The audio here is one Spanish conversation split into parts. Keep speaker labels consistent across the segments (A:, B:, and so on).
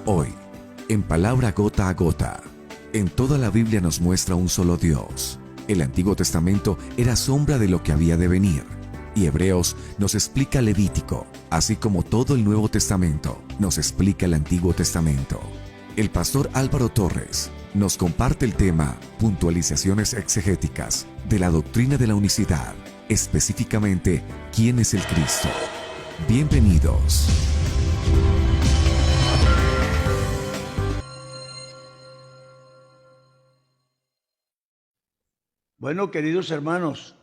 A: Hoy, en Palabra Gota a Gota, en toda la Biblia nos muestra un solo Dios. El Antiguo Testamento era sombra de lo que había de venir, y Hebreos nos explica Levítico, así como todo el Nuevo Testamento nos explica el Antiguo Testamento. El pastor Álvaro Torres nos comparte el tema Puntualizaciones exegéticas de la doctrina de la unicidad, específicamente ¿quién es el Cristo? Bienvenidos.
B: Bueno, queridos hermanos,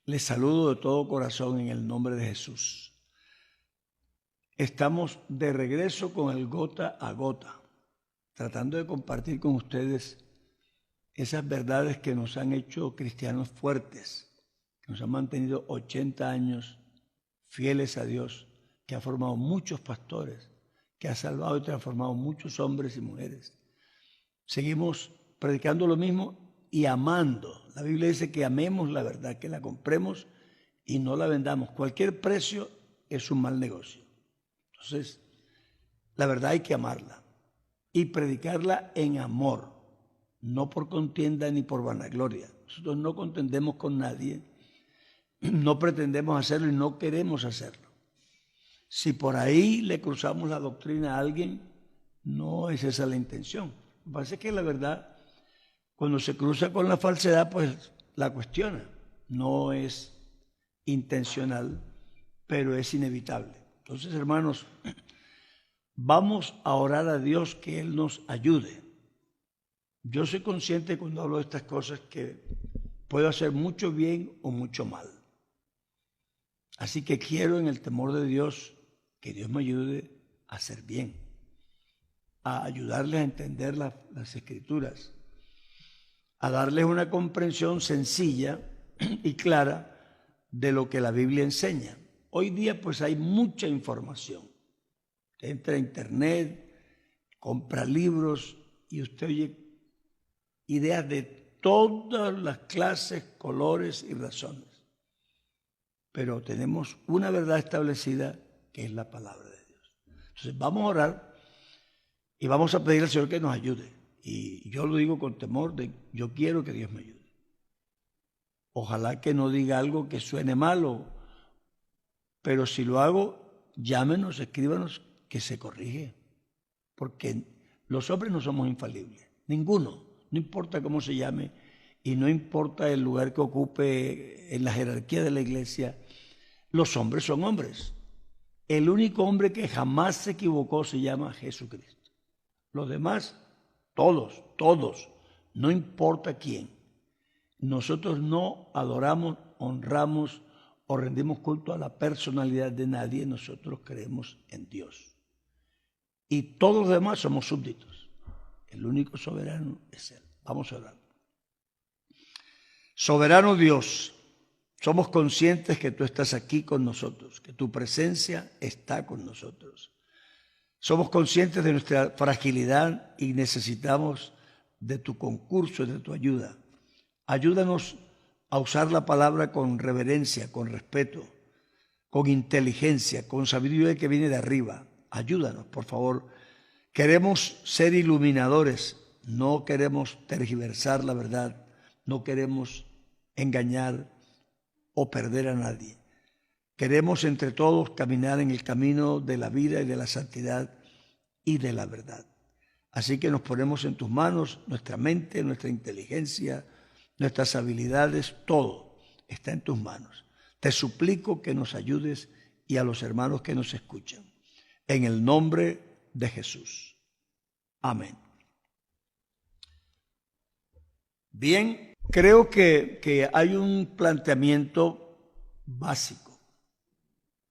B: les saludo de todo corazón en el nombre de Jesús. Estamos de regreso con el Gota a Gota, tratando de compartir con ustedes esas verdades que nos han hecho cristianos fuertes, que nos han mantenido 80 años fieles a Dios, que ha formado muchos pastores, que ha salvado y transformado muchos hombres y mujeres. Seguimos predicando lo mismo y amando. La Biblia dice que amemos la verdad, que la compremos y no la vendamos. Cualquier precio es un mal negocio. Entonces, la verdad hay que amarla y predicarla en amor, no por contienda ni por vanagloria. Nosotros no contendemos con nadie, no pretendemos hacerlo y no queremos hacerlo. Si por ahí le cruzamos la doctrina a alguien, no es esa la intención. Lo que pasa es que la verdad, cuando se cruza con la falsedad, pues la cuestiona. No es intencional, pero es inevitable. Entonces, hermanos, vamos a orar a Dios que Él nos ayude. Yo soy consciente cuando hablo de estas cosas que puedo hacer mucho bien o mucho mal. Así que quiero en el temor de Dios que Dios me ayude a hacer bien, a ayudarles a entender las Escrituras, a darles una comprensión sencilla y clara de lo que la Biblia enseña. Hoy día pues hay mucha información. Usted entra a internet, compra libros y usted oye ideas de todas las clases, colores y razones. Pero tenemos una verdad establecida que es la palabra de Dios. Entonces vamos a orar y vamos a pedir al Señor que nos ayude. Y yo lo digo con temor de yo quiero que Dios me ayude. Ojalá que no diga algo que suene malo, pero si lo hago, llámenos, escríbanos que se corrige. Porque los hombres no somos infalibles, ninguno, no importa cómo se llame y no importa el lugar que ocupe en la jerarquía de la iglesia, los hombres son hombres. El único hombre que jamás se equivocó se llama Jesucristo. Los demás, todos, no importa quién. Nosotros no adoramos, honramos o rendimos culto a la personalidad de nadie, nosotros creemos en Dios. Y todos los demás somos súbditos. El único soberano es Él. Vamos a orar. Soberano Dios, somos conscientes que tú estás aquí con nosotros, que tu presencia está con nosotros. Somos conscientes de nuestra fragilidad y necesitamos de tu concurso y de tu ayuda. Ayúdanos a usar la palabra con reverencia, con respeto, con inteligencia, con sabiduría que viene de arriba. Ayúdanos, por favor. Queremos ser iluminadores, no queremos tergiversar la verdad, no queremos engañar o perder a nadie. Queremos entre todos caminar en el camino de la vida y de la santidad y de la verdad. Así que nos ponemos en tus manos, nuestra mente, nuestra inteligencia, nuestras habilidades, todo está en tus manos. Te suplico que nos ayudes y a los hermanos que nos escuchan. En el nombre de Jesús. Amén. Bien, creo que hay un planteamiento básico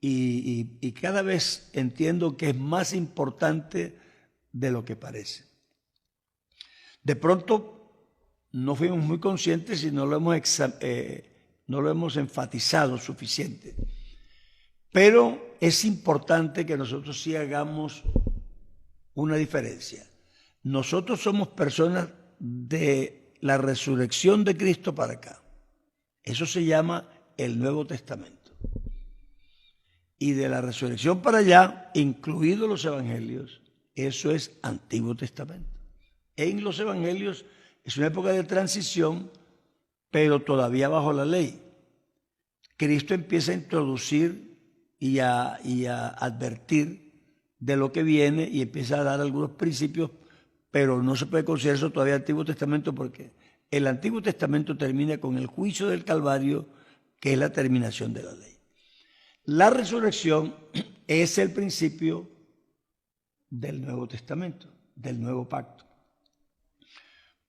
B: y cada vez entiendo que es más importante de lo que parece. De pronto no fuimos muy conscientes y no lo hemos enfatizado suficiente. Pero es importante que nosotros sí hagamos una diferencia. Nosotros somos personas de la resurrección de Cristo para acá. Eso se llama el Nuevo Testamento. Y de la resurrección para allá, incluidos los evangelios, Eso es Antiguo Testamento. En los evangelios es una época de transición, pero todavía bajo la ley. Cristo empieza a introducir y a advertir de lo que viene y empieza a dar algunos principios, pero no se puede considerar eso todavía Antiguo Testamento porque el Antiguo Testamento termina con el juicio del Calvario, que es la terminación de la ley. La resurrección es el principio del Nuevo Testamento, del Nuevo Pacto.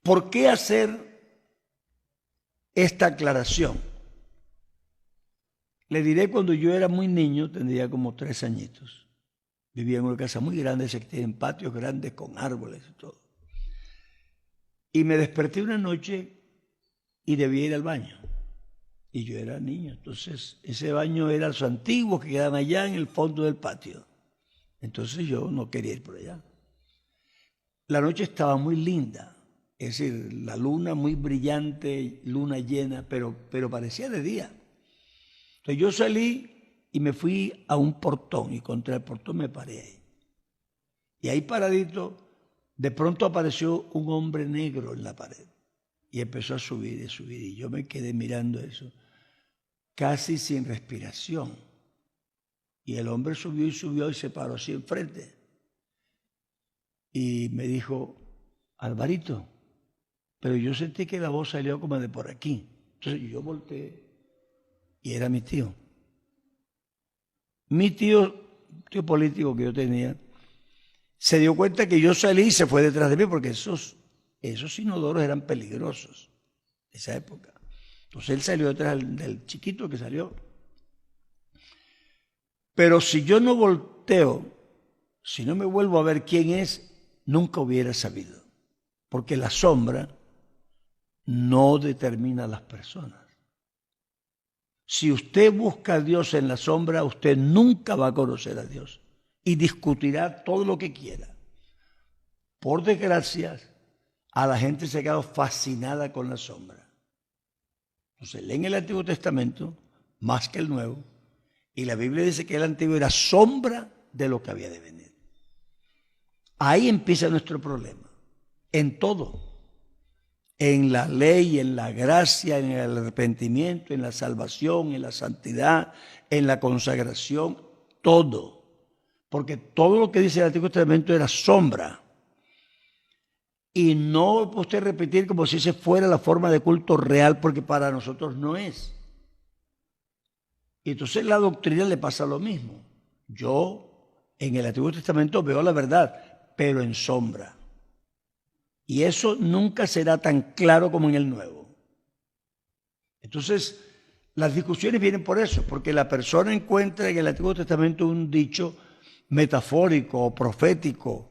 B: ¿Por qué hacer esta aclaración? Le diré, cuando yo era muy niño, tendría como 3 añitos. Vivía en una casa muy grande, que tienen patios grandes con árboles y todo. Y me desperté una noche y debía ir al baño. Y yo era niño, entonces ese baño era los antiguos que quedaban allá en el fondo del patio. Entonces yo no quería ir por allá. La noche estaba muy linda, es decir, la luna muy brillante, luna llena, pero parecía de día. Entonces yo salí y me fui a un portón y contra el portón me paré ahí. Y ahí paradito, de pronto apareció un hombre negro en la pared y empezó a subir y subir. Y yo me quedé mirando eso, casi sin respiración. Y el hombre subió y subió y se paró así enfrente. Y me dijo, Alvarito, pero yo sentí que la voz salió como de por aquí. Entonces yo volteé y era mi tío. Mi tío político que yo tenía, se dio cuenta que yo salí y se fue detrás de mí porque esos inodoros eran peligrosos en esa época. Entonces él salió detrás del chiquito que salió. Pero si yo no volteo, si no me vuelvo a ver quién es, nunca hubiera sabido. Porque la sombra no determina a las personas. Si usted busca a Dios en la sombra, usted nunca va a conocer a Dios y discutirá todo lo que quiera. Por desgracia, a la gente se ha quedado fascinada con la sombra. Entonces leen el Antiguo Testamento más que el Nuevo y la Biblia dice que el Antiguo era sombra de lo que había de venir. Ahí empieza nuestro problema, en todo. En la ley, en la gracia, en el arrepentimiento, en la salvación, en la santidad, en la consagración, todo. Porque todo lo que dice el Antiguo Testamento era sombra. Y no puede usted repetir como si esa fuera la forma de culto real, porque para nosotros no es. Y entonces la doctrina le pasa lo mismo. Yo en el Antiguo Testamento veo la verdad, pero en sombra. Y eso nunca será tan claro como en el Nuevo. Entonces, las discusiones vienen por eso, porque la persona encuentra en el Antiguo Testamento un dicho metafórico o profético,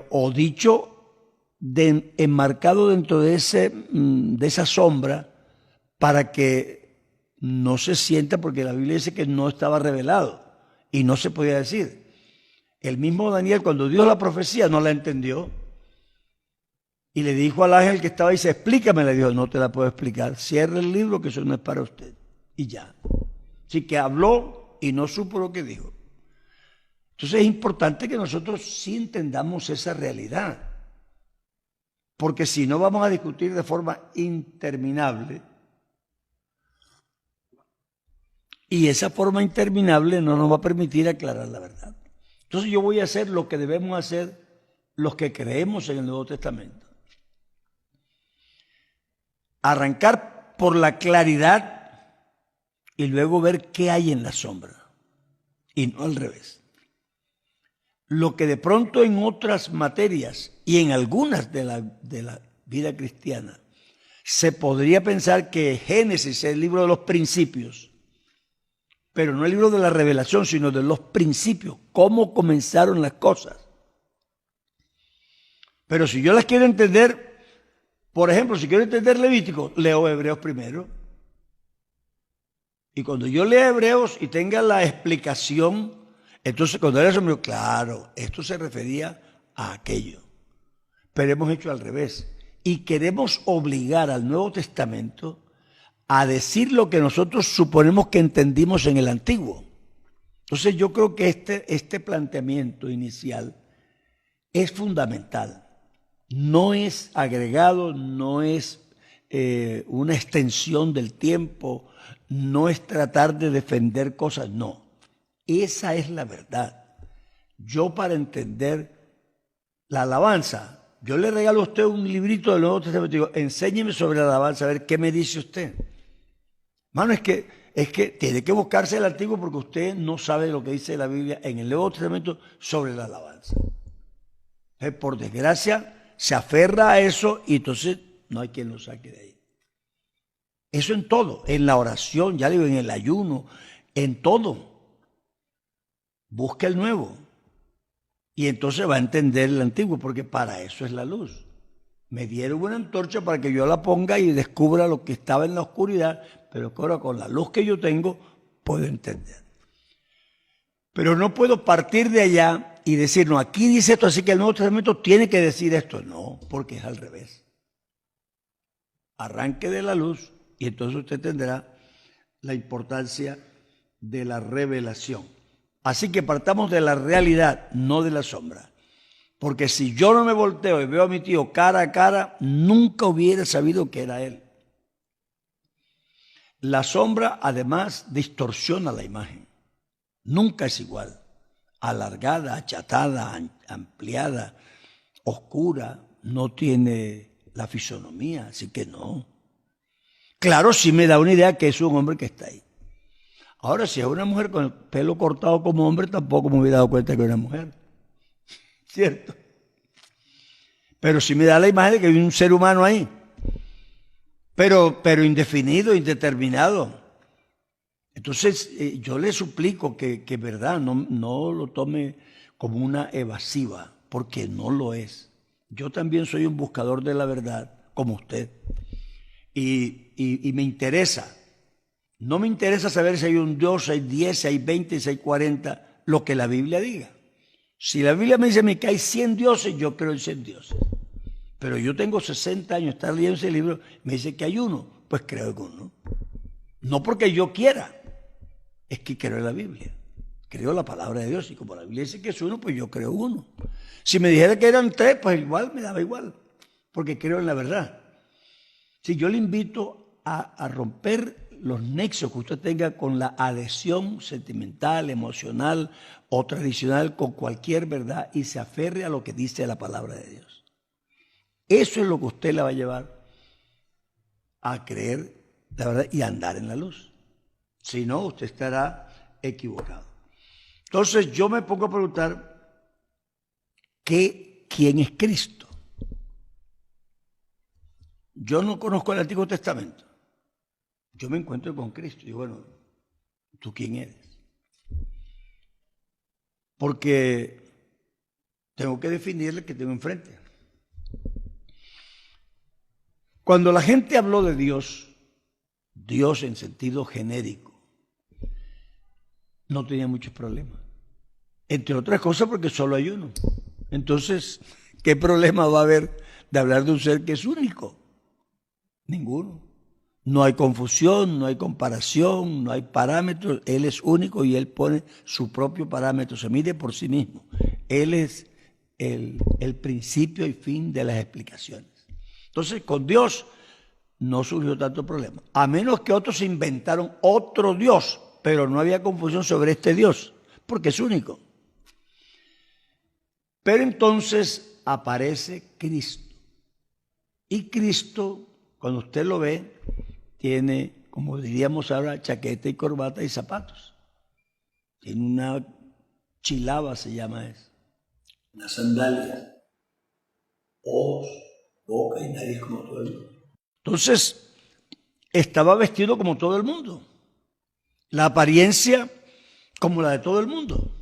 B: o dicho enmarcado dentro de esa sombra para que no se sienta, porque la Biblia dice que no estaba revelado y no se podía decir. El mismo Daniel, cuando dio la profecía, no la entendió. Y le dijo al ángel que estaba ahí, explícame, le dijo, no te la puedo explicar, cierre el libro que eso no es para usted. Y ya. Así que habló y no supo lo que dijo. Entonces es importante que nosotros sí entendamos esa realidad. Porque si no vamos a discutir de forma interminable. Y esa forma interminable no nos va a permitir aclarar la verdad. Entonces yo voy a hacer lo que debemos hacer los que creemos en el Nuevo Testamento. Arrancar por la claridad y luego ver qué hay en la sombra. Y no al revés. Lo que de pronto en otras materias y en algunas de la vida cristiana se podría pensar que Génesis es el libro de los principios, pero no el libro de la revelación, sino de los principios, cómo comenzaron las cosas. Pero si yo las quiero entender, por ejemplo, si quiero entender Levítico, leo Hebreos primero. Y cuando yo lea Hebreos y tenga la explicación, entonces cuando era eso me digo, claro, esto se refería a aquello. Pero hemos hecho al revés. Y queremos obligar al Nuevo Testamento a decir lo que nosotros suponemos que entendimos en el Antiguo. Entonces yo creo que este planteamiento inicial es fundamental. No es agregado, no es una extensión del tiempo, no es tratar de defender cosas, no. Esa es la verdad. Yo, para entender la alabanza, yo le regalo a usted un librito del Nuevo Testamento y digo, enséñeme sobre la alabanza, a ver qué me dice usted. Mano, es que tiene que buscarse el Antiguo porque usted no sabe lo que dice la Biblia en el Nuevo Testamento sobre la alabanza. Por desgracia, se aferra a eso y entonces no hay quien lo saque de ahí. Eso en todo, en la oración, ya digo, en el ayuno, en todo. Busca el nuevo. Y entonces va a entender el antiguo, porque para eso es la luz. Me dieron una antorcha para que yo la ponga y descubra lo que estaba en la oscuridad, pero que ahora con la luz que yo tengo puedo entender. Pero no puedo partir de allá y decir, no, aquí dice esto, así que el Nuevo Testamento tiene que decir esto. No, porque es al revés. Arranque de la luz y entonces usted tendrá la importancia de la revelación. Así que partamos de la realidad, no de la sombra. Porque si yo no me volteo y veo a mi tío cara a cara, nunca hubiera sabido que era él. La sombra, además, distorsiona la imagen. Nunca es igual. Alargada, achatada, ampliada, oscura, no tiene la fisonomía, así que no. Claro, sí me da una idea que es un hombre que está ahí. Ahora, si es una mujer con el pelo cortado como hombre, tampoco me hubiera dado cuenta que era una mujer. ¿Cierto? Pero sí me da la imagen de que hay un ser humano ahí. Pero indefinido, indeterminado. Entonces, yo le suplico que verdad, no lo tome como una evasiva, porque no lo es. Yo también soy un buscador de la verdad, como usted. Y me interesa. No me interesa saber si hay un Dios, si hay 10, si hay 20, si hay 40, lo que la Biblia diga. Si la Biblia me dice que hay 100 dioses, yo creo en 100 dioses. Pero yo tengo 60 años, estar leyendo ese libro, me dice que hay uno, pues creo en uno. No porque yo quiera, es que creo en la Biblia. Creo en la palabra de Dios y como la Biblia dice que es uno, pues yo creo uno. Si me dijera que eran 3, pues igual me daba igual, porque creo en la verdad. Si yo le invito a romper los nexos que usted tenga con la adhesión sentimental, emocional o tradicional con cualquier verdad y se aferre a lo que dice la palabra de Dios. Eso es lo que usted la va a llevar a creer la verdad y a andar en la luz. Si no, usted estará equivocado. Entonces yo me pongo a preguntar, ¿quién es Cristo? Yo no conozco el Antiguo Testamento. Yo me encuentro con Cristo y bueno, ¿tú quién eres? Porque tengo que definirle que tengo enfrente. Cuando la gente habló de Dios, Dios en sentido genérico, no tenía muchos problemas. Entre otras cosas porque solo hay uno. Entonces, ¿qué problema va a haber de hablar de un ser que es único? Ninguno. No hay confusión, no hay comparación, no hay parámetros. Él es único y Él pone su propio parámetro, se mide por sí mismo. Él es el principio y fin de las explicaciones. Entonces, con Dios no surgió tanto problema. A menos que otros inventaron otro Dios, pero no había confusión sobre este Dios, porque es único. Pero entonces aparece Cristo. Y Cristo, cuando usted lo ve, tiene, como diríamos ahora, chaqueta y corbata y zapatos. Tiene una chilaba, se llama eso. Una sandalia. Ojos, boca y nariz como todo el mundo. Entonces, estaba vestido como todo el mundo. La apariencia como la de todo el mundo.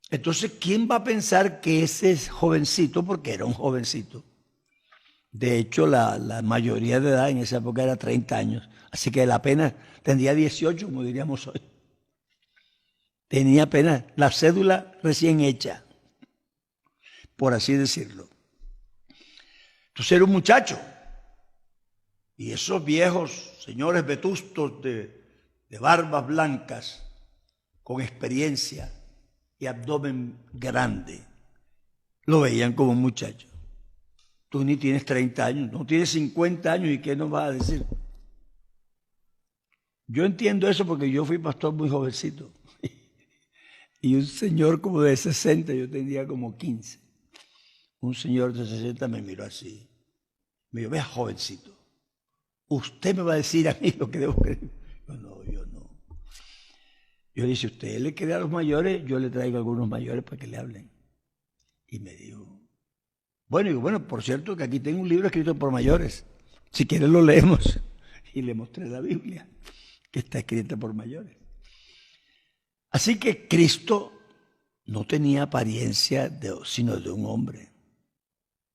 B: Entonces, ¿quién va a pensar que ese es jovencito? Porque era un jovencito. De hecho, la mayoría de edad en esa época era 30 años. Así que él apenas tendría 18, como diríamos hoy. Tenía apenas la cédula recién hecha, por así decirlo. Entonces era un muchacho. Y esos viejos señores vetustos de barbas blancas, con experiencia y abdomen grande, Lo veían como un muchacho. Tú ni tienes 30 años, no tienes 50 años, ¿y qué nos vas a decir? Yo entiendo eso porque yo fui pastor muy jovencito. Y un señor como de 60, yo tenía como 15. Un señor de 60 me miró así. Me dijo, vea, jovencito, usted me va a decir a mí lo que debo creer. Yo no. Yo le dije, si usted le cree a los mayores, yo le traigo a algunos mayores para que le hablen. Y me dijo, bueno, por cierto que aquí tengo un libro escrito por mayores. Si quieres lo leemos. Y le mostré la Biblia, que está escrita por mayores. Así que Cristo no tenía apariencia sino de un hombre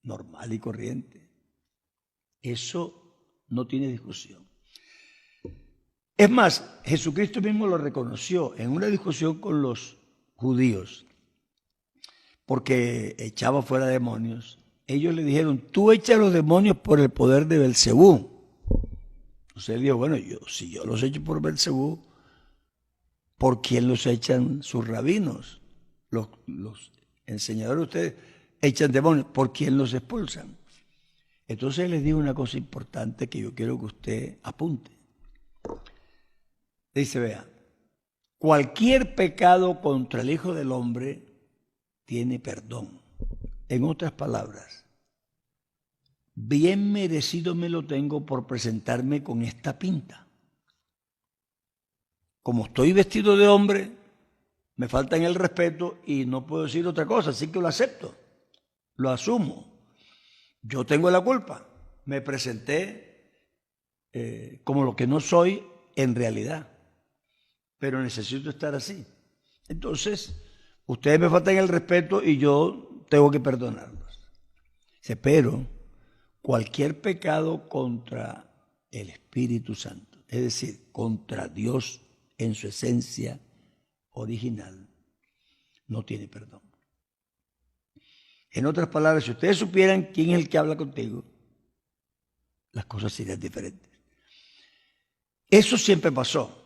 B: normal y corriente. Eso no tiene discusión. Es más, Jesucristo mismo lo reconoció en una discusión con los judíos, porque echaba fuera demonios. Ellos le dijeron, tú echas los demonios por el poder de Belcebú. Entonces él dijo, bueno, si yo los echo por Belcebú, ¿por quién los echan sus rabinos? Los enseñadores de ustedes echan demonios, ¿por quién los expulsan? Entonces les digo una cosa importante que yo quiero que usted apunte. Dice, vea, cualquier pecado contra el Hijo del Hombre tiene perdón. En otras palabras, bien merecido me lo tengo por presentarme con esta pinta. Como estoy vestido de hombre, me falta en el respeto y no puedo decir otra cosa, así que lo acepto, lo asumo. Yo tengo la culpa, me presenté como lo que no soy en realidad, pero necesito estar así. Entonces, ustedes me faltan el respeto y yo tengo que perdonarlos. Dice, pero cualquier pecado contra el Espíritu Santo, es decir, contra Dios en su esencia original, no tiene perdón. En otras palabras, si ustedes supieran quién es el que habla contigo, las cosas serían diferentes. Eso siempre pasó.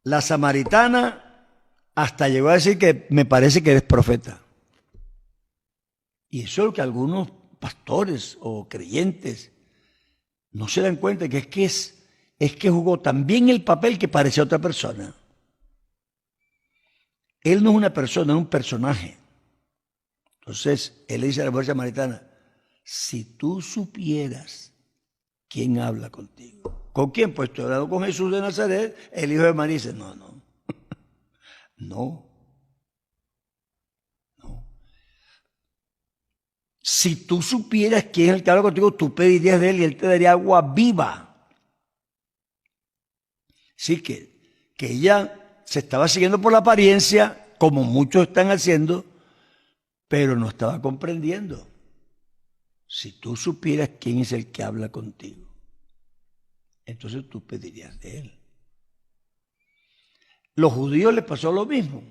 B: La samaritana hasta llegó a decir que me parece que eres profeta. Y eso es lo que algunos pastores o creyentes no se dan cuenta, que es que jugó tan bien el papel que parecía otra persona. Él no es una persona, es un personaje. Entonces, él le dice a la mujer samaritana, si tú supieras quién habla contigo. ¿Con quién? Pues estoy hablando con Jesús de Nazaret, el hijo de María. Dice, no. Si tú supieras quién es el que habla contigo, tú pedirías de él y él te daría agua viva. Así que ella se estaba siguiendo por la apariencia, como muchos están haciendo, pero no estaba comprendiendo. Si tú supieras quién es el que habla contigo, entonces tú pedirías de él. Los judíos les pasó lo mismo.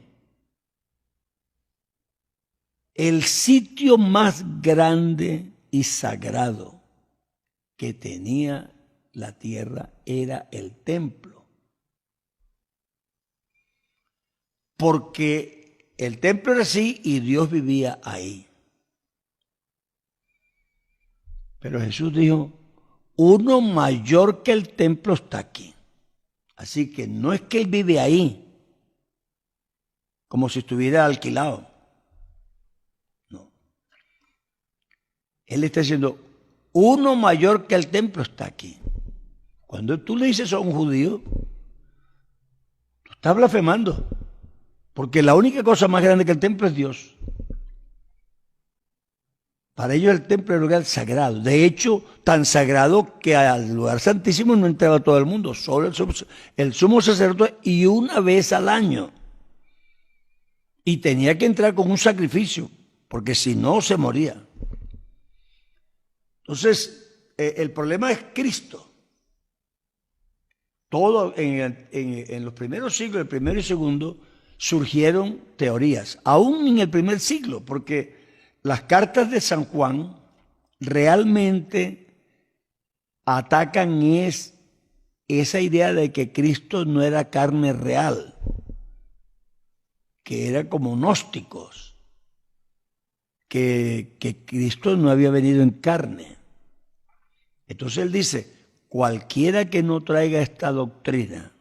B: El sitio más grande y sagrado que tenía la tierra era el templo. Porque el templo era así y Dios vivía ahí. Pero Jesús dijo, uno mayor que el templo está aquí. Así que no es que él vive ahí, como si estuviera alquilado. No. Él está diciendo, uno mayor que el templo está aquí. Cuando tú le dices a un judío, tú estás blasfemando. Porque la única cosa más grande que el templo es Dios. Para ellos el templo es un lugar sagrado. De hecho, tan sagrado que al lugar santísimo no entraba todo el mundo, solo el sumo sacerdote y una vez al año. Y tenía que entrar con un sacrificio, porque si no se moría. Entonces, el problema es Cristo. Todo en los primeros siglos, el primero y segundo, surgieron teorías, aún en el primer siglo, porque las cartas de San Juan realmente atacan esa idea de que Cristo no era carne real, que era como gnósticos, que Cristo no había venido en carne. Entonces él dice, cualquiera que no traiga esta doctrina,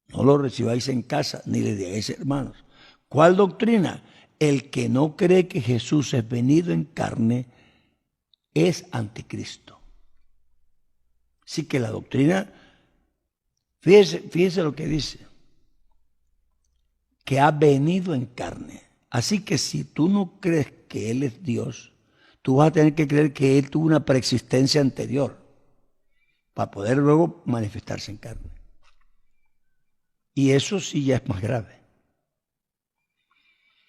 B: no lo recibáis en casa, ni le digáis hermanos. ¿Cuál doctrina? El que no cree que Jesús es venido en carne es anticristo. Así que la doctrina, fíjese lo que dice, que ha venido en carne. Así que si tú no crees que Él es Dios, tú vas a tener que creer que Él tuvo una preexistencia anterior para poder luego manifestarse en carne. Y eso sí ya es más grave.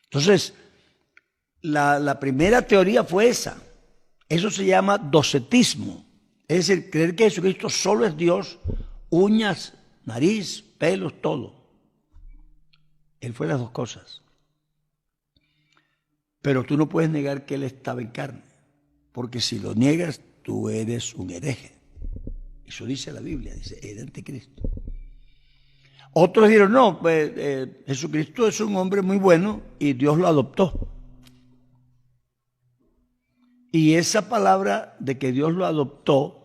B: Entonces, la primera teoría fue esa. Eso se llama docetismo. Es decir, creer que Jesucristo solo es Dios, uñas, nariz, pelos, todo. Él fue las dos cosas. Pero tú no puedes negar que Él estaba en carne, porque si lo niegas, tú eres un hereje. Eso dice la Biblia, dice, el anticristo. Otros dijeron, no, Jesucristo es un hombre muy bueno y Dios lo adoptó. Y esa palabra de que Dios lo adoptó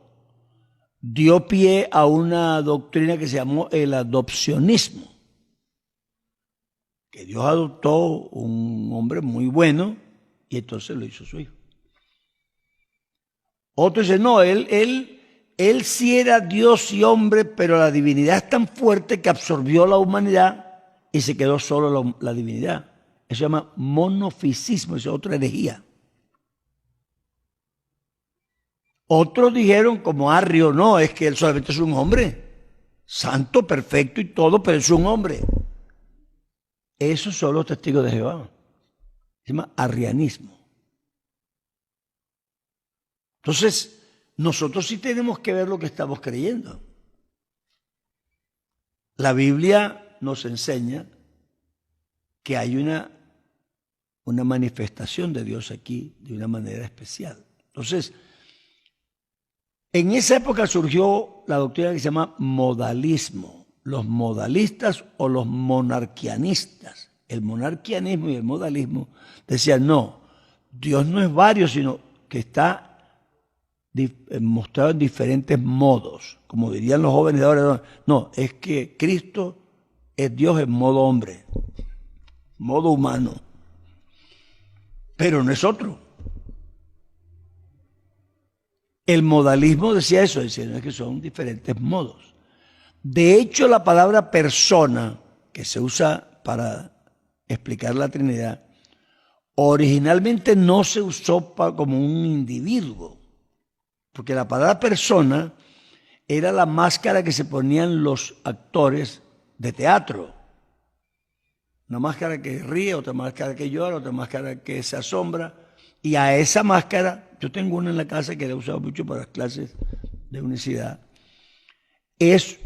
B: dio pie a una doctrina que se llamó el adopcionismo. Que Dios adoptó un hombre muy bueno y entonces lo hizo su hijo. Otros dicen, no, él sí era Dios y hombre, pero la divinidad es tan fuerte que absorbió la humanidad y se quedó solo la divinidad. Eso se llama monofisismo, eso es otra herejía. Otros dijeron, como Arrio, no, es que él solamente es un hombre, santo, perfecto y todo, pero es un hombre. Esos son los testigos de Jehová. Se llama arrianismo. Entonces, nosotros sí tenemos que ver lo que estamos creyendo. La Biblia nos enseña que hay una manifestación de Dios aquí de una manera especial. Entonces, en esa época surgió la doctrina que se llama modalismo. Los modalistas o los monarquianistas. El monarquianismo y el modalismo decían, no, Dios no es varios, sino que está mostrado en diferentes modos. Como dirían los jóvenes de ahora, no, es que Cristo es Dios en modo hombre, modo humano, pero no es otro. El modalismo decía eso, decía que son diferentes modos. De hecho, la palabra persona, que se usa para explicar la Trinidad, originalmente no se usó como un individuo, porque la palabra persona era la máscara que se ponían los actores de teatro. Una máscara que ríe, otra máscara que llora, otra máscara que se asombra. Y a esa máscara, yo tengo una en la casa que la he usado mucho para las clases de universidad, es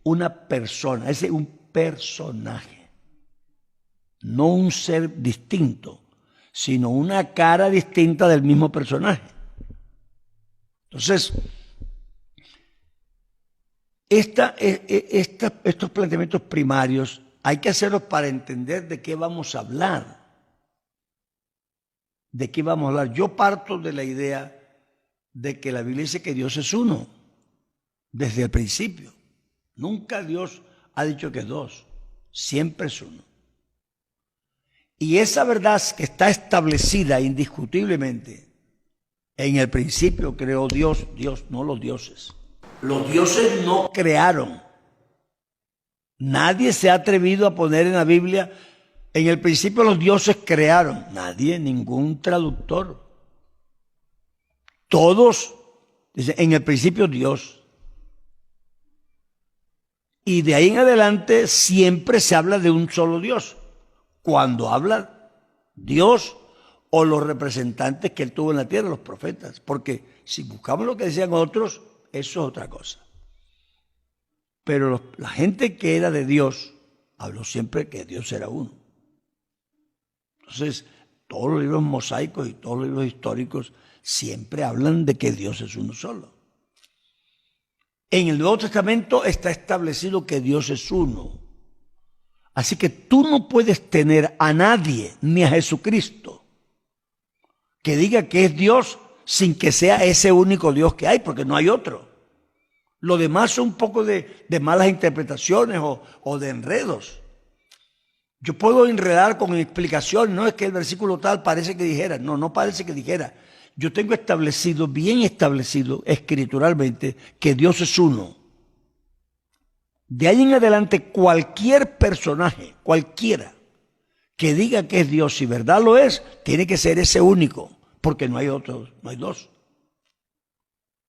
B: una persona, es un personaje, no un ser distinto, sino una cara distinta del mismo personaje. Entonces, estos planteamientos primarios hay que hacerlos para entender de qué vamos a hablar. ¿De qué vamos a hablar? Yo parto de la idea de que la Biblia dice que Dios es uno, desde el principio. Nunca Dios ha dicho que es dos, siempre es uno. Y esa verdad que está establecida indiscutiblemente, en el principio creó Dios, no los dioses. Los dioses no crearon. Nadie se ha atrevido a poner en la Biblia, en el principio los dioses crearon. Nadie, ningún traductor. Todos dicen, en el principio Dios. Y de ahí en adelante siempre se habla de un solo Dios. Cuando habla Dios o los representantes que Él tuvo en la tierra, los profetas. Porque si buscamos lo que decían otros, eso es otra cosa. Pero la gente que era de Dios, habló siempre que Dios era uno. Entonces, todos los libros mosaicos y todos los libros históricos siempre hablan de que Dios es uno solo. En el Nuevo Testamento está establecido que Dios es uno. Así que tú no puedes tener a nadie, ni a Jesucristo, que diga que es Dios sin que sea ese único Dios que hay, porque no hay otro. Lo demás son un poco de malas interpretaciones o de enredos. Yo puedo enredar con explicación, no es que el versículo tal parece que dijera, no parece que dijera. Yo tengo establecido, bien establecido escrituralmente, que Dios es uno. De ahí en adelante cualquier personaje, cualquiera, que diga que es Dios, si verdad lo es, tiene que ser ese único, porque no hay otros, no hay dos.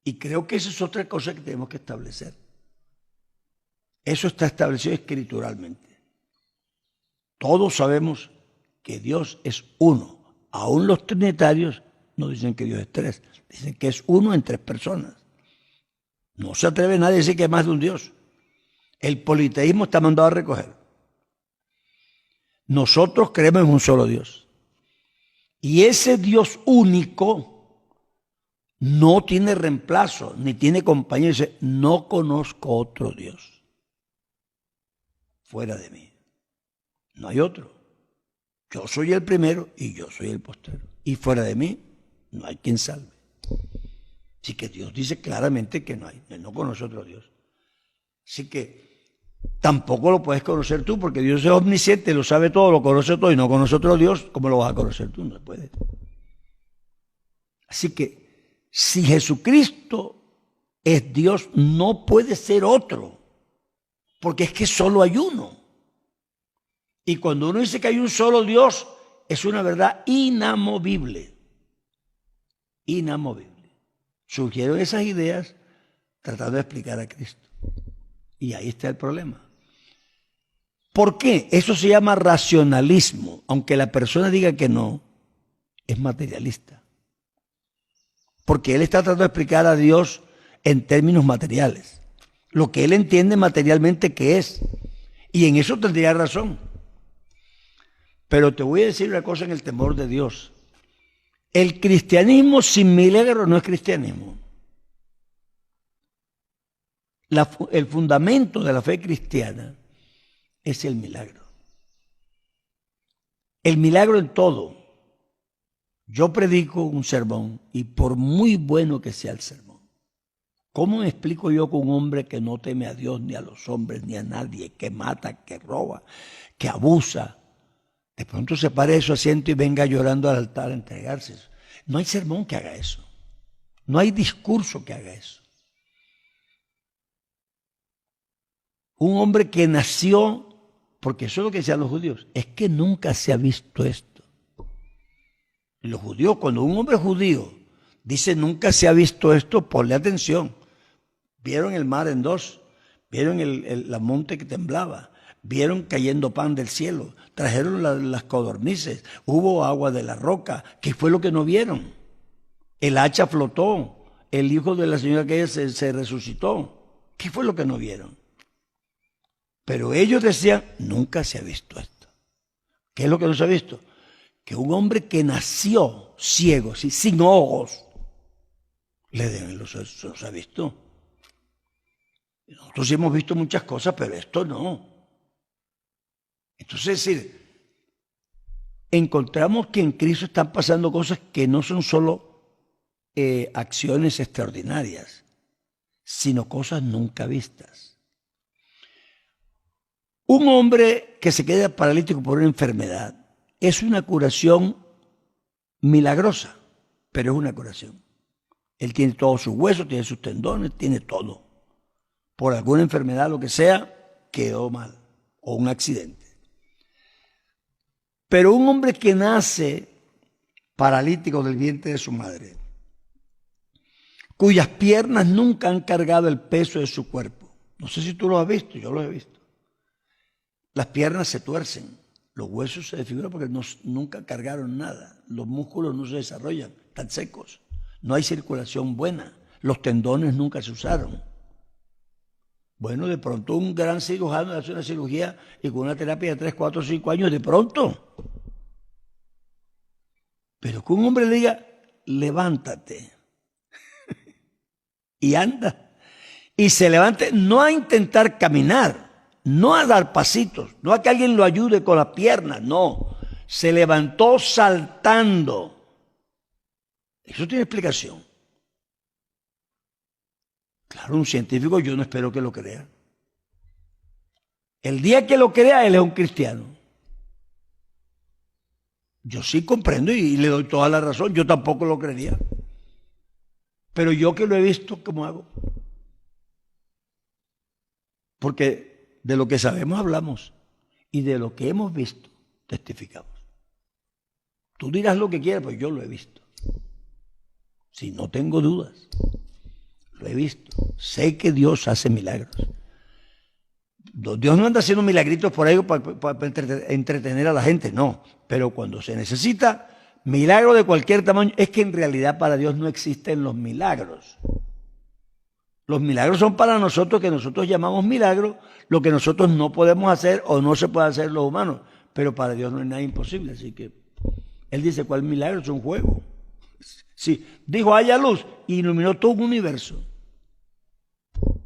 B: Y creo que esa es otra cosa que tenemos que establecer. Eso está establecido escrituralmente. Todos sabemos que Dios es uno. Aún los trinitarios no dicen que Dios es tres, dicen que es uno en tres personas. No se atreve nadie a decir que es más de un Dios. El politeísmo está mandado a recoger. Nosotros creemos en un solo Dios. Y ese Dios único no tiene reemplazo, ni tiene compañero. Dice, no conozco otro Dios fuera de mí. No hay otro. Yo soy el primero y yo soy el postero. Y fuera de mí no hay quien salve. Así que Dios dice claramente que no hay. Él no conoce otro Dios. Así que tampoco lo puedes conocer tú, porque Dios es omnisciente, lo sabe todo, lo conoce todo y no conoce otro Dios. ¿Cómo lo vas a conocer tú? No puedes. Así que si Jesucristo es Dios, no puede ser otro, porque es que solo hay uno. Y cuando uno dice que hay un solo Dios, es una verdad inamovible. Inamovible. Surgieron esas ideas tratando de explicar a Cristo. Y ahí está el problema. ¿Por qué? Eso se llama racionalismo. Aunque la persona diga que no, es materialista. Porque él está tratando de explicar a Dios en términos materiales. Lo que él entiende materialmente que es. Y en eso tendría razón. Pero te voy a decir una cosa en el temor de Dios. El cristianismo sin milagro no es cristianismo. El fundamento de la fe cristiana es el milagro. El milagro en todo. Yo predico un sermón y por muy bueno que sea el sermón, ¿cómo me explico yo con un hombre que no teme a Dios ni a los hombres ni a nadie, que mata, que roba, que abusa? De pronto se pare de su asiento y venga llorando al altar a entregarse. No hay sermón que haga eso. No hay discurso que haga eso. Un hombre que nació, porque eso es lo que decían los judíos, es que nunca se ha visto esto. Los judíos, cuando un hombre judío dice nunca se ha visto esto, ponle atención. Vieron el mar en dos, vieron la monte que temblaba, vieron cayendo pan del cielo, trajeron las codornices, hubo agua de la roca. ¿Qué fue lo que no vieron? El hacha flotó, el hijo de la señora que se resucitó. ¿Qué fue lo que no vieron? Pero ellos decían, nunca se ha visto esto. ¿Qué es lo que no se ha visto? Que un hombre que nació ciego, sin ojos, le den los ojos, no se ha visto. Nosotros sí hemos visto muchas cosas, pero esto no. Entonces, es decir, encontramos que en Cristo están pasando cosas que no son solo acciones extraordinarias, sino cosas nunca vistas. Un hombre que se queda paralítico por una enfermedad es una curación milagrosa, pero es una curación. Él tiene todos sus huesos, tiene sus tendones, tiene todo. Por alguna enfermedad, lo que sea, quedó mal, o un accidente. Pero un hombre que nace paralítico del vientre de su madre, cuyas piernas nunca han cargado el peso de su cuerpo. No sé si tú lo has visto, yo lo he visto. Las piernas se tuercen, los huesos se desfiguran porque nunca cargaron nada, los músculos no se desarrollan, están secos, no hay circulación buena, los tendones nunca se usaron. Bueno, de pronto un gran cirujano hace una cirugía y con una terapia de 3, 4, 5 años, de pronto. Pero que un hombre le diga, levántate y anda. Y se levante, no a intentar caminar, no a dar pasitos, no a que alguien lo ayude con las piernas, no. Se levantó saltando. Eso tiene explicación. Claro, un científico yo no espero que lo crea. El día que lo crea, él es un cristiano. Yo sí comprendo y le doy toda la razón. Yo tampoco lo creería. Pero yo que lo he visto, ¿cómo hago? Porque de lo que sabemos hablamos y de lo que hemos visto testificamos. Tú dirás lo que quieras, pues yo lo he visto. Si no tengo dudas, lo he visto. Sé que Dios hace milagros. Dios no anda haciendo milagritos por ahí para entretener a la gente, no. Pero cuando se necesita milagro de cualquier tamaño, es que en realidad para Dios no existen los milagros. Los milagros son para nosotros, que nosotros llamamos milagros, lo que nosotros no podemos hacer o no se puede hacer los humanos. Pero para Dios no es nada imposible. Así que Él dice, ¿cuál milagro? Es un juego. Sí, dijo, haya luz, y iluminó todo un universo.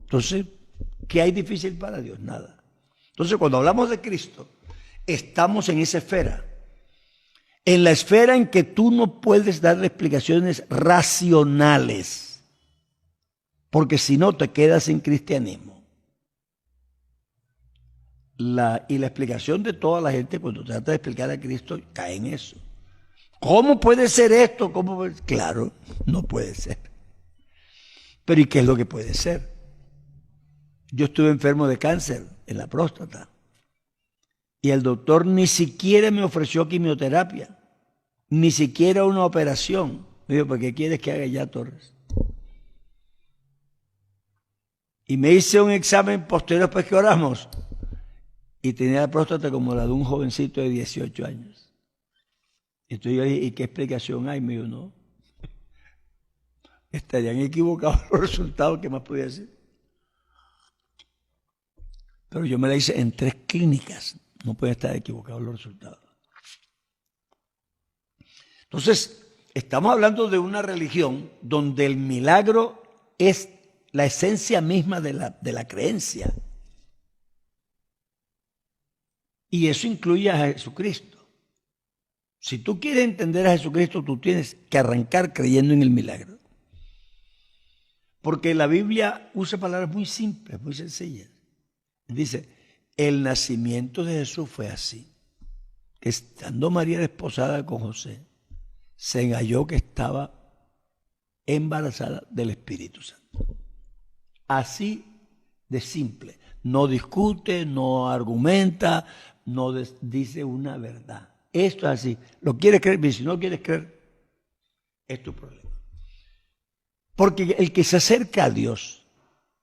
B: Entonces, ¿qué hay difícil para Dios? Nada. Entonces, cuando hablamos de Cristo, estamos en esa esfera. En la esfera en que tú no puedes darle explicaciones racionales. Porque si no, te quedas sin cristianismo. Y la explicación de toda la gente, cuando trata de explicar a Cristo, cae en eso. ¿Cómo puede ser esto? Claro, no puede ser. Pero ¿y qué es lo que puede ser? Yo estuve enfermo de cáncer en la próstata y el doctor ni siquiera me ofreció quimioterapia, ni siquiera una operación. Me dijo, ¿por qué quieres que haga ya, Torres? Y me hice un examen posterior después que oramos y tenía la próstata como la de un jovencito de 18 años. Entonces yo dije, ¿y qué explicación hay? Me dijo, no. Estarían equivocados los resultados, ¿qué más podía decir? Pero yo me la hice en 3 clínicas, no pueden estar equivocados los resultados. Entonces, estamos hablando de una religión donde el milagro es la esencia misma de la creencia. Y eso incluye a Jesucristo. Si tú quieres entender a Jesucristo, tú tienes que arrancar creyendo en el milagro. Porque la Biblia usa palabras muy simples, muy sencillas. Dice, el nacimiento de Jesús fue así. Que estando María desposada con José, se halló que estaba embarazada del Espíritu Santo. Así de simple. No discute, no argumenta, no dice una verdad. Esto es así. ¿Lo quieres creer? Bien, si no quieres creer, es tu problema. Porque el que se acerca a Dios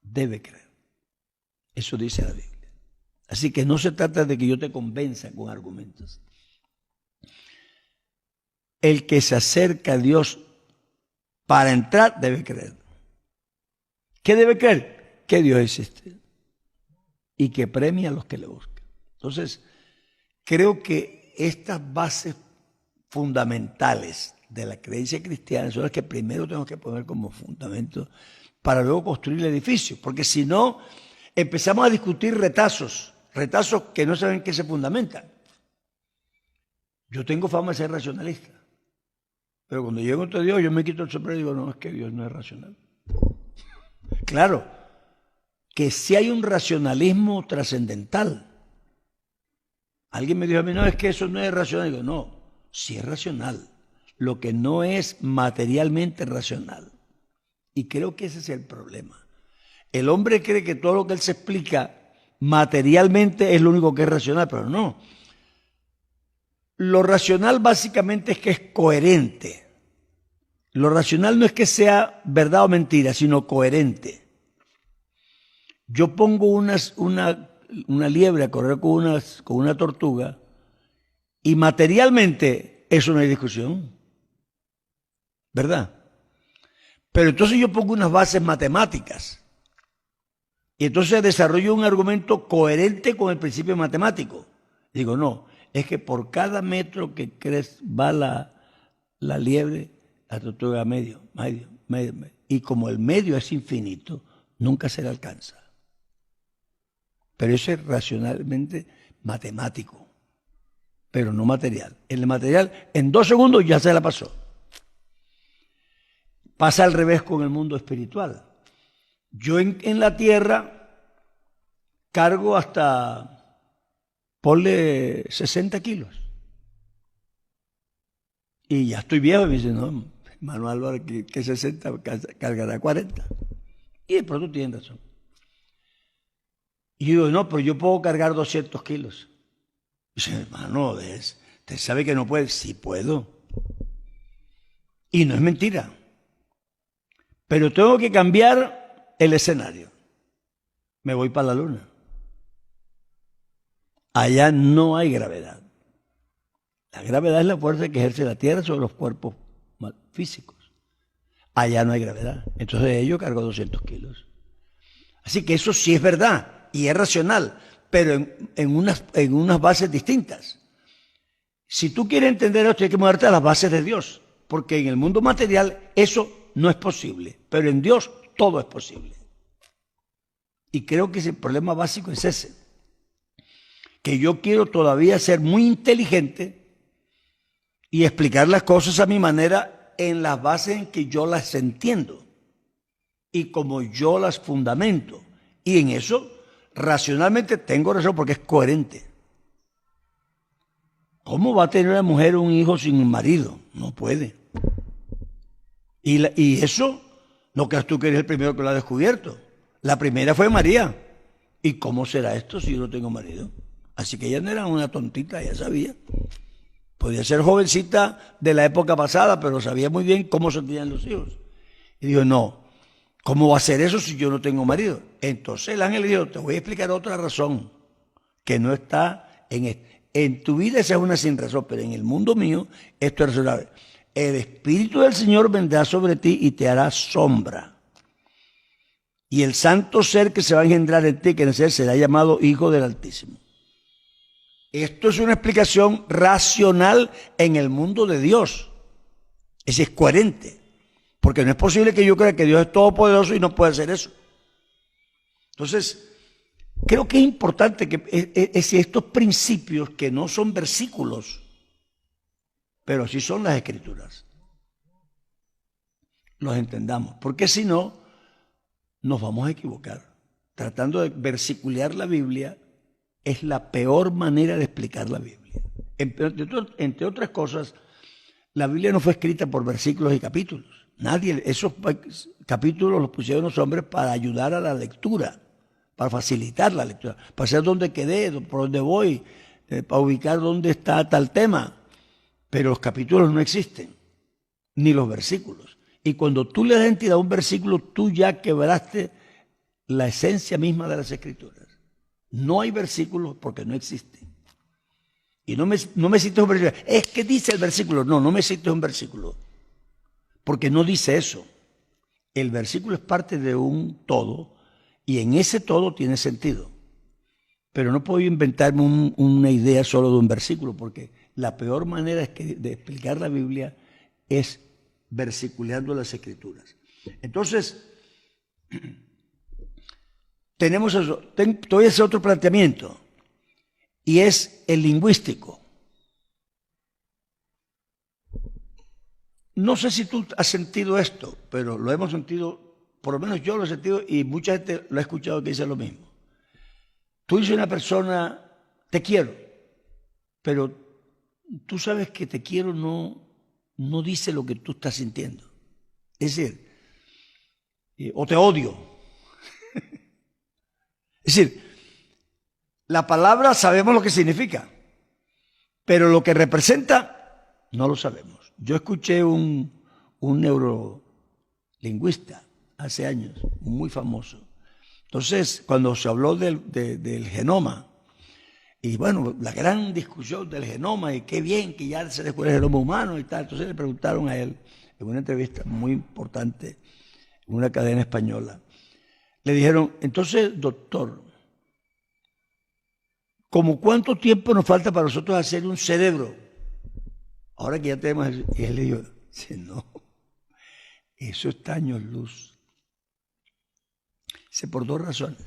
B: debe creer. Eso dice la Biblia. Así que no se trata de que yo te convenza con argumentos. El que se acerca a Dios para entrar debe creer. ¿Qué debe creer? Que Dios existe y que premia a los que le buscan. Entonces, creo que estas bases fundamentales de la creencia cristiana son las que primero tenemos que poner como fundamento para luego construir el edificio. Porque si no, empezamos a discutir retazos que no saben qué se fundamentan. Yo tengo fama de ser racionalista, pero cuando llego ante Dios, yo me quito el sombrero y digo, no, es que Dios no es racional. Claro, que sí hay un racionalismo trascendental. Alguien me dijo a mí, no, es que eso no es racional. Digo, no, sí es racional. Lo que no es materialmente racional. Y creo que ese es el problema. El hombre cree que todo lo que él se explica materialmente es lo único que es racional, pero no. Lo racional básicamente es que es coherente. Lo racional no es que sea verdad o mentira, sino coherente. Yo pongo una liebre a correr con una tortuga y materialmente eso no hay discusión, ¿verdad? Pero entonces yo pongo unas bases matemáticas y entonces desarrollo un argumento coherente con el principio matemático. Digo, no, es que por cada metro que va la liebre, la tortuga medio. Y como el medio es infinito, nunca se le alcanza. Pero eso es racionalmente matemático, pero no material. En el material, en 2 segundos ya se la pasó. Pasa al revés con el mundo espiritual. Yo en la tierra cargo hasta, ponle 60 kilos. Y ya estoy viejo y me dice, no, hermano Álvaro, que 60 cargará 40. Y de pronto tienen razón. Y yo digo, no, pero yo puedo cargar 200 kilos. Y dice, hermano, ¿usted sabe que no puede? Sí puedo. Y no es mentira. Pero tengo que cambiar el escenario. Me voy para la luna. Allá no hay gravedad. La gravedad es la fuerza que ejerce la Tierra sobre los cuerpos físicos. Allá no hay gravedad. Entonces yo cargo 200 kilos. Así que eso sí es verdad y es racional, pero en unas bases distintas. Si tú quieres entender esto, hay que moverte a las bases de Dios, porque en el mundo material eso no es posible, pero en Dios todo es posible. Y creo que el problema básico es ese, que yo quiero todavía ser muy inteligente y explicar las cosas a mi manera en las bases en que yo las entiendo y como yo las fundamento. Y en eso, racionalmente tengo razón porque es coherente. ¿Cómo va a tener una mujer un hijo sin un marido? No puede. Y eso, no creas tú que eres el primero que lo ha descubierto. La primera fue María. ¿Y cómo será esto si yo no tengo marido? Así que ella no era una tontita, ella sabía. Podía ser jovencita de la época pasada, pero sabía muy bien cómo se tenían los hijos. Y dijo, no, ¿cómo va a ser eso si yo no tengo marido? Entonces el ángel dijo, te voy a explicar otra razón que no está en tu vida, esa es una sin razón, pero en el mundo mío esto es razonable. El Espíritu del Señor vendrá sobre ti y te hará sombra. Y el santo ser que se va a engendrar en ti, que en ser será llamado Hijo del Altísimo. Esto es una explicación racional en el mundo de Dios. Es coherente. Porque no es posible que yo crea que Dios es todopoderoso y no puede hacer eso. Entonces, creo que es importante que estos principios que no son versículos, pero sí son las Escrituras, los entendamos. Porque si no, nos vamos a equivocar. Tratando de versicular la Biblia es la peor manera de explicar la Biblia. Entre otras cosas, la Biblia no fue escrita por versículos y capítulos. Nadie, esos capítulos los pusieron los hombres para ayudar a la lectura, para facilitar la lectura, para saber dónde quedé, por dónde voy, para ubicar dónde está tal tema. Pero los capítulos no existen, ni los versículos. Y cuando tú le das entidad a un versículo, tú ya quebraste la esencia misma de las Escrituras. No hay versículos porque no existen. Y no me cites un versículo. Es que dice el versículo. No me cites un versículo. Porque no dice eso. El versículo es parte de un todo y en ese todo tiene sentido. Pero no puedo inventarme una idea solo de un versículo porque la peor manera de explicar la Biblia es versiculando las Escrituras. Entonces, tenemos eso. Todavía ese otro planteamiento y es el lingüístico. No sé si tú has sentido esto, pero lo hemos sentido, por lo menos yo lo he sentido y mucha gente lo ha escuchado que dice lo mismo. Tú dices a una persona, te quiero, pero tú sabes que te quiero no dice lo que tú estás sintiendo. Es decir, o te odio. Es decir, la palabra sabemos lo que significa, pero lo que representa no lo sabemos. Yo escuché un neurolingüista hace años, muy famoso. Entonces, cuando se habló del genoma, y bueno, la gran discusión del genoma, y qué bien que ya se descubre el genoma humano y tal, entonces le preguntaron a él, en una entrevista muy importante, en una cadena española, le dijeron, entonces, doctor, ¿cómo cuánto tiempo nos falta para nosotros hacer un cerebro? Ahora que ya tenemos el... Y él le dijo, no, eso está años luz. Por dos razones.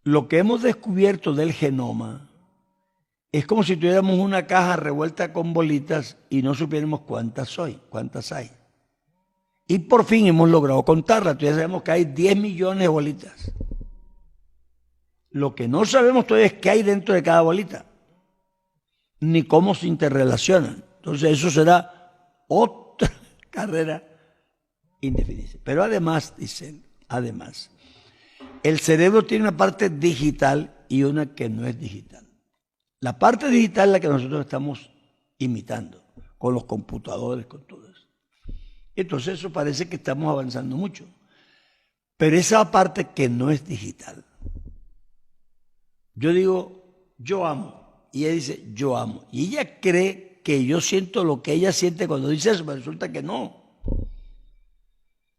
B: Lo que hemos descubierto del genoma es como si tuviéramos una caja revuelta con bolitas y no supiéramos cuántas hay. Y por fin hemos logrado contarla. Entonces ya sabemos que hay 10 millones de bolitas. Lo que no sabemos todavía es qué hay dentro de cada bolita, ni cómo se interrelacionan. Entonces eso será otra carrera indefinida. Pero además, dicen, además, el cerebro tiene una parte digital y una que no es digital. La parte digital es la que nosotros estamos imitando, con los computadores, con todo eso. Entonces eso parece que estamos avanzando mucho. Pero esa parte que no es digital. Yo digo, yo amo. Y ella dice, yo amo. Y ella cree que yo siento lo que ella siente cuando dice eso, pero resulta que no.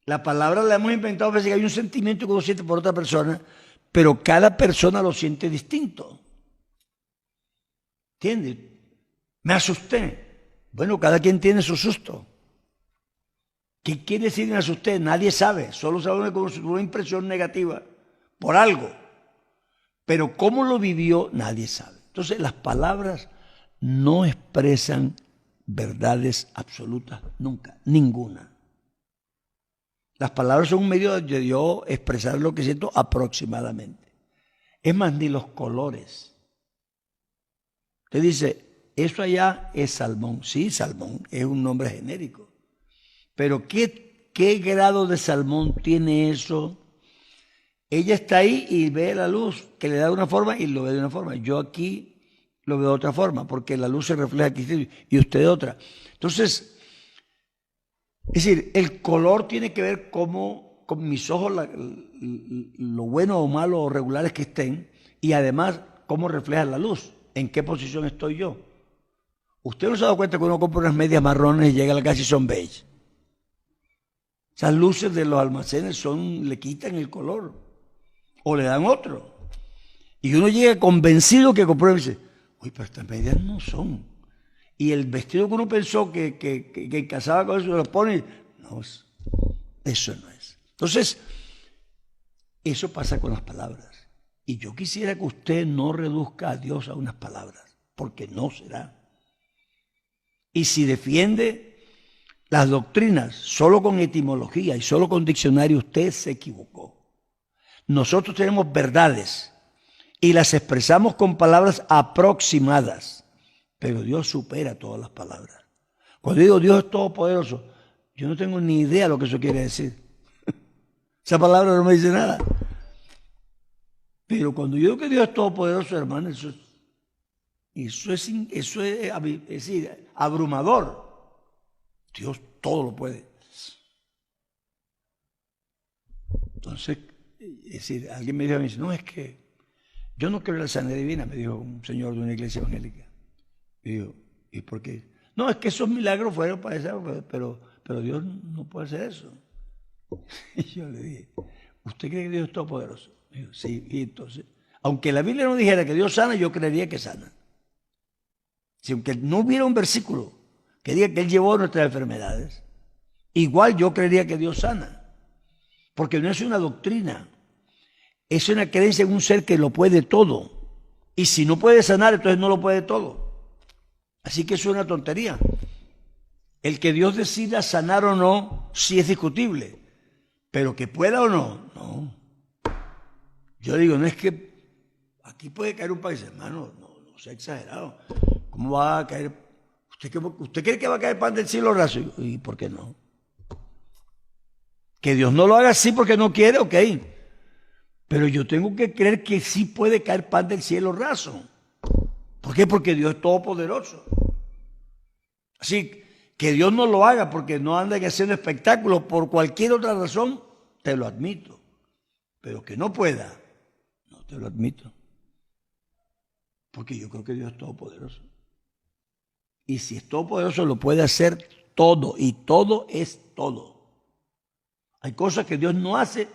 B: La palabra la hemos inventado, parece que hay un sentimiento que uno siente por otra persona, pero cada persona lo siente distinto. ¿Entiendes? Me asusté. Bueno, cada quien tiene su susto. ¿Qué quiere decir me asusté? Nadie sabe. Solo sabe con una impresión negativa por algo. Pero cómo lo vivió, nadie sabe. Entonces, las palabras no expresan verdades absolutas nunca, ninguna. Las palabras son un medio de yo expresar lo que siento aproximadamente. Es más, ni los colores. Usted dice, eso allá es salmón. Sí, salmón es un nombre genérico. Pero ¿qué grado de salmón tiene eso? Ella está ahí y ve la luz que le da de una forma y lo ve de una forma. Yo aquí lo veo de otra forma porque la luz se refleja aquí y usted de otra. Entonces, es decir, el color tiene que ver cómo con mis ojos lo bueno o malo o regulares que estén y además cómo refleja la luz, en qué posición estoy yo. Usted no se ha dado cuenta que uno compra unas medias marrones y llega a la casa y son beige. Esas luces de los almacenes le quitan el color o le dan otro. Y uno llega convencido que compró y dice, uy, pero estas medias no son. Y el vestido que uno pensó que casaba con eso, lo pone y no, eso no es. Entonces, eso pasa con las palabras. Y yo quisiera que usted no reduzca a Dios a unas palabras, porque no será. Y si defiende las doctrinas solo con etimología y solo con diccionario, usted se equivocó. Nosotros tenemos verdades y las expresamos con palabras aproximadas, pero Dios supera todas las palabras. Cuando digo Dios es todopoderoso, yo no tengo ni idea de lo que eso quiere decir. Esa palabra no me dice nada. Pero cuando yo digo que Dios es todopoderoso, hermano, eso es decir, abrumador. Dios todo lo puede. Entonces, es decir, alguien me dijo, no, es que yo no creo en la sanidad divina, me dijo un señor de una iglesia evangélica. Y digo, ¿y por qué? No, es que esos milagros fueron para eso, pero Dios no puede hacer eso. Y yo le dije, ¿usted cree que Dios es todopoderoso? Me dijo, sí, y entonces, aunque la Biblia no dijera que Dios sana, yo creería que sana. Si aunque no hubiera un versículo que diga que Él llevó nuestras enfermedades, igual yo creería que Dios sana. Porque no es una doctrina, es una creencia en un ser que lo puede todo. Y si no puede sanar, entonces no lo puede todo. Así que eso es una tontería. El que Dios decida sanar o no, sí es discutible. Pero que pueda o no, no. Yo digo, no es que aquí puede caer un país, hermano, no sea exagerado. ¿Cómo va a caer? ¿Usted cree que va a caer pan del cielo raso? ¿Y por qué no? Que Dios no lo haga así porque no quiere, ok. Pero yo tengo que creer que sí puede caer pan del cielo raso. ¿Por qué? Porque Dios es todopoderoso. Así que Dios no lo haga porque no anda haciendo espectáculos por cualquier otra razón, te lo admito. Pero que no pueda, no te lo admito. Porque yo creo que Dios es todopoderoso. Y si es todopoderoso, lo puede hacer todo. Y todo es todo. Hay cosas que Dios no hace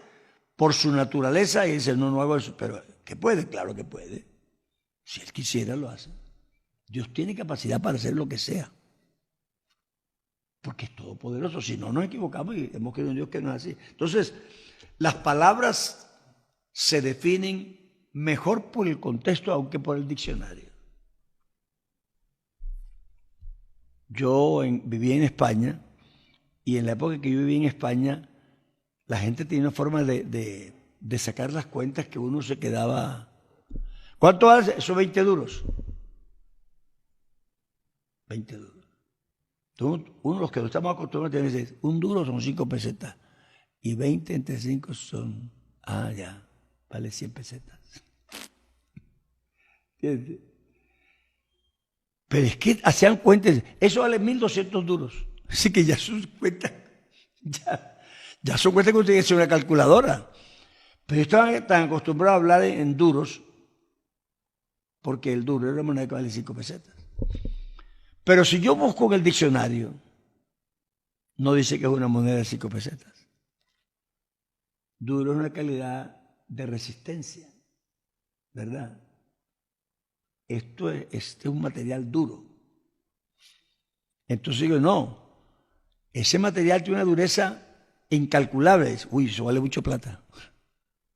B: por su naturaleza y dice, no hago eso. Pero que puede, claro que puede. Si Él quisiera, lo hace. Dios tiene capacidad para hacer lo que sea. Porque es todopoderoso. Si no, nos equivocamos y hemos creído en Dios que no es así. Entonces, las palabras se definen mejor por el contexto, aunque por el diccionario. Yo viví en España Y en la época que yo viví en España, la gente tenía una forma de sacar las cuentas que uno se quedaba. ¿Cuánto hace? Son 20 duros. 20 duros. Uno, los que no estamos acostumbrados a tener, un duro son 5 pesetas. Y 20 entre 5 son, ya, vale 100 pesetas. ¿Entiendes? Pero es que hacían cuentas, eso vale 1.200 duros. Así que ya sus cuentas, ya son cuentas que usted tiene que hacer una calculadora. Pero estaban tan acostumbrados a hablar en duros, porque el duro era una moneda que vale 5 pesetas. Pero si yo busco en el diccionario, no dice que es una moneda de 5 pesetas. Duro es una calidad de resistencia, ¿verdad? Este es un material duro. Entonces digo, no, ese material tiene una dureza incalculable. Uy, eso vale mucho plata,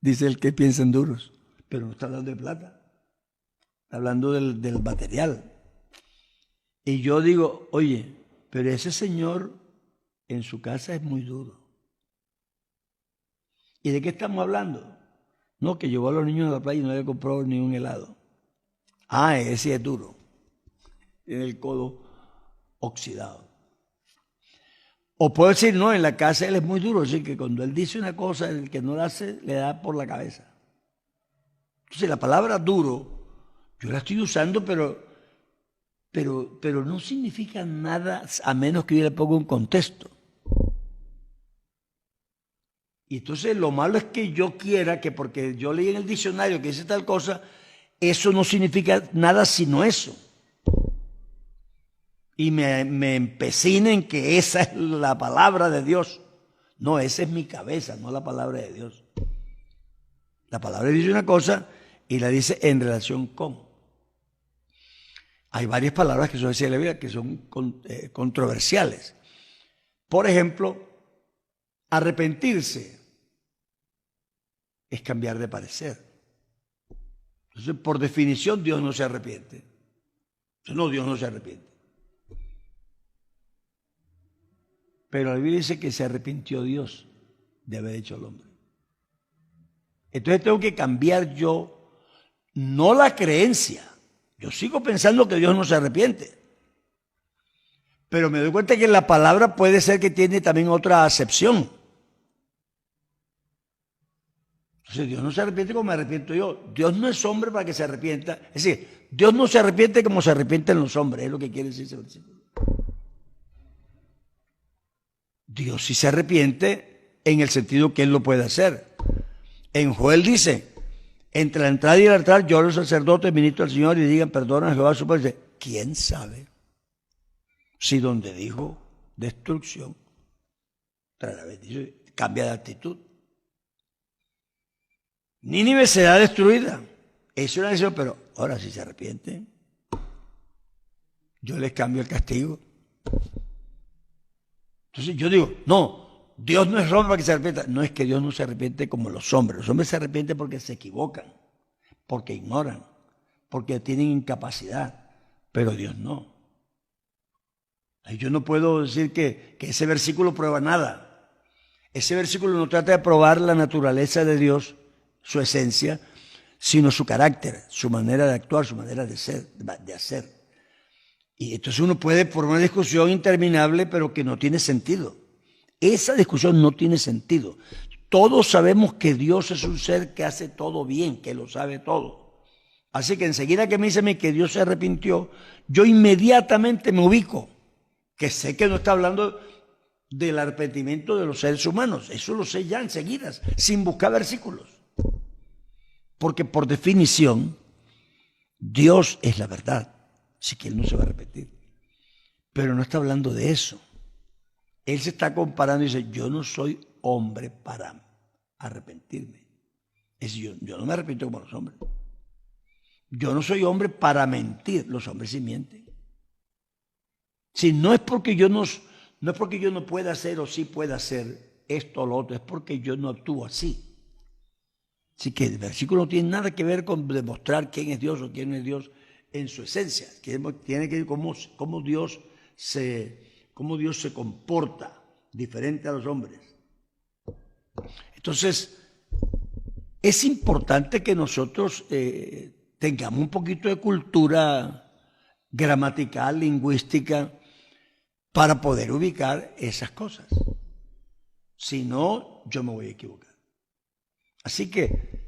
B: dice el que piensa en duros, pero no está hablando de plata, está hablando del material. Y yo digo, oye, pero ese señor en su casa es muy duro. ¿Y de qué estamos hablando? No, que llevó a los niños a la playa y no le compró ni un helado. Ese es duro. Tiene el codo oxidado. O puedo decir, no, en la casa él es muy duro, así que cuando él dice una cosa, el que no la hace, le da por la cabeza. Entonces la palabra duro, yo la estoy usando, pero no significa nada a menos que yo le ponga un contexto. Y entonces lo malo es que yo quiera que porque yo leí en el diccionario que dice tal cosa, eso no significa nada sino eso. Y me empecine en que esa es la palabra de Dios. No, esa es mi cabeza, no la palabra de Dios. La palabra dice una cosa y la dice en relación con. Hay varias palabras que son de la Biblia que son controversiales. Por ejemplo, arrepentirse es cambiar de parecer. Entonces, por definición, Dios no se arrepiente. Entonces, no, Dios no se arrepiente. Pero la Biblia dice que se arrepintió Dios de haber hecho al hombre. Entonces tengo que cambiar yo, no la creencia. Yo sigo pensando que Dios no se arrepiente. Pero me doy cuenta que la palabra puede ser que tiene también otra acepción. Entonces Dios no se arrepiente como me arrepiento yo. Dios no es hombre para que se arrepienta. Es decir, Dios no se arrepiente como se arrepienten los hombres. Es lo que quiere decir ese versículo. Dios sí se arrepiente en el sentido que Él lo puede hacer. En Joel dice, entre la entrada y el altar lloran los sacerdotes, ministros del Señor y digan, perdona a Jehová su Padre. ¿Quién sabe si donde dijo destrucción, traerá bendición? Cambia de actitud. Nínive será destruida. Eso era eso, pero ahora si se arrepienten, yo les cambio el castigo. Entonces yo digo, no, Dios no es hombre para que se arrepienta. No es que Dios no se arrepiente como los hombres. Los hombres se arrepienten porque se equivocan, porque ignoran, porque tienen incapacidad, pero Dios no. Yo no puedo decir que ese versículo prueba nada. Ese versículo no trata de probar la naturaleza de Dios, su esencia, sino su carácter, su manera de actuar, su manera de ser, de hacer. Y entonces uno puede formar una discusión interminable, pero que no tiene sentido. Esa discusión no tiene sentido. Todos sabemos que Dios es un ser que hace todo bien, que lo sabe todo. Así que enseguida que me dicen que Dios se arrepintió, yo inmediatamente me ubico, que sé que no está hablando del arrepentimiento de los seres humanos. Eso lo sé ya enseguida, sin buscar versículos. Porque por definición, Dios es la verdad. Así que Él no se va a arrepentir. Pero no está hablando de eso. Él se está comparando y dice, yo no soy hombre para arrepentirme. Es decir, yo no me arrepiento como los hombres. Yo no soy hombre para mentir. Los hombres sí mienten. Si no es porque yo no es porque yo no pueda hacer o sí pueda hacer esto o lo otro, es porque yo no actúo así. Así que el versículo no tiene nada que ver con demostrar quién es Dios o quién es Dios en su esencia. Tiene que ver cómo Dios se comporta diferente a los hombres. Entonces, es importante que nosotros tengamos un poquito de cultura gramatical, lingüística, para poder ubicar esas cosas. Si no, yo me voy a equivocar. Así que,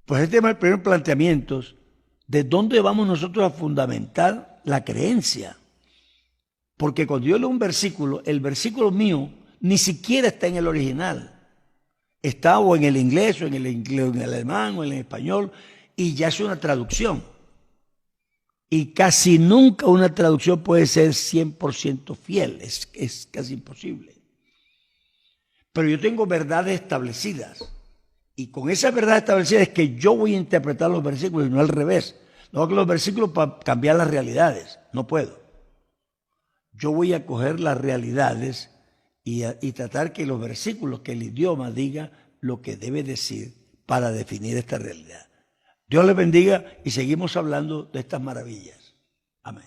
B: pues este es el primer planteamiento de dónde vamos nosotros a fundamentar la creencia. Porque cuando yo leo un versículo, el versículo mío ni siquiera está en el original. Está o en el inglés, o en el alemán, o en el español, y ya es una traducción. Y casi nunca una traducción puede ser 100% fiel, es casi imposible. Pero yo tengo verdades establecidas, y con esas verdades establecidas es que yo voy a interpretar los versículos, y no al revés. No hago los versículos para cambiar las realidades, no puedo. Yo voy a coger las realidades y tratar que los versículos, que el idioma diga lo que debe decir para definir esta realidad. Dios les bendiga y seguimos hablando de estas maravillas. Amén.